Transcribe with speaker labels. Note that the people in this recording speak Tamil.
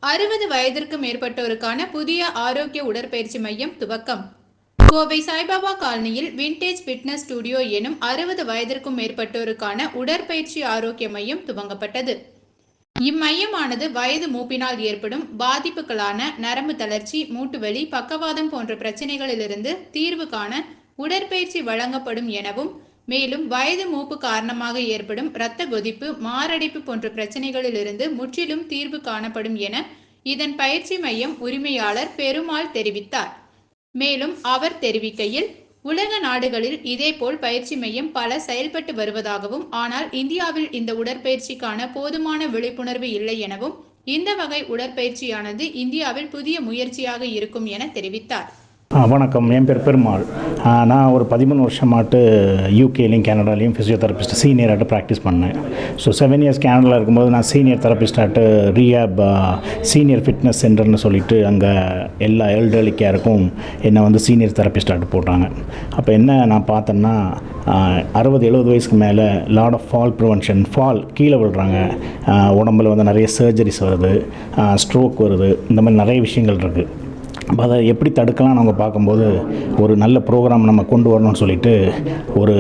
Speaker 1: 60 வயதிற்கு மேற்பட்டோருக்கான புதிய ஆரோக்கிய உடற்பயிற்சி மையம் துவக்கம். கோவை சாய்பாபா காலனியில் விண்டேஜ் ஃபிட்னஸ் ஸ்டுடியோ எனும் 60 வயதிற்கும் மேற்பட்டோருக்கான உடற்பயிற்சி ஆரோக்கிய மையம் துவங்கப்பட்டது. இம்மையமானது வயது மூப்பினால் ஏற்படும் பாதிப்புகளான நரம்பு தளர்ச்சி, மூட்டுவலி, பக்கவாதம் போன்ற பிரச்சனைகளிலிருந்து தீர்வு காண உடற்பயிற்சி வழங்கப்படும் எனவும், மேலும் வயது மூப்பு காரணமாக ஏற்படும் இரத்த கொதிப்பு, மாரடைப்பு போன்ற பிரச்சனைகளிலிருந்து முற்றிலும் தீர்வு காணப்படும் என இதன் பயிற்சி மையம் உரிமையாளர் பெருமாள் தெரிவித்தார். மேலும் அவர் தெரிவிக்கையில், உலக நாடுகளில் இதேபோல் பயிற்சி மையம் பல செயல்பட்டு வருவதாகவும், ஆனால் இந்தியாவில் இந்த உடற்பயிற்சிக்கான போதுமான விழிப்புணர்வு இல்லை எனவும், இந்த வகை உடற்பயிற்சியானது இந்தியாவில் புதிய முயற்சியாக இருக்கும் என தெரிவித்தார்.
Speaker 2: வணக்கம், என் பேர் பெருமாள். நான் ஒரு 13 வருஷமாட்டு யூகேலையும் கனடாலையும் ஃபிசியோதெரபிஸ்ட் சீனியராகிட்டு ப்ராக்டிஸ் பண்ணேன். ஸோ 7 இயர்ஸ் கனடாவில் இருக்கும்போது நான் சீனியர் தெரபிஸ்டாட்டு ரீஹேப் சீனியர் ஃபிட்னஸ் சென்டர்னு சொல்லிவிட்டு அங்கே எல்லா எல்டர்லி கேருக்கும் என்னை வந்து சீனியர் தெரபிஸ்டாட்டு போட்டாங்க. அப்போ என்ன நான் பார்த்தேன்னா, 60-70 வயசுக்கு மேலே லாட் ஆஃப் ஃபால் ப்ரிவென்ஷன், கீழே விழுறாங்க, உடம்புல வந்து நிறைய சர்ஜரிஸ் வருது, ஸ்ட்ரோக் வருது, இந்த மாதிரி நிறைய விஷயங்கள் இருக்குது. அப்போ அதை எப்படி தடுக்கலாம் நம்ம பார்க்கும்போது ஒரு நல்ல ப்ரோக்ராம் நம்ம கொண்டு வரணும்னு சொல்லிட்டு ஒரு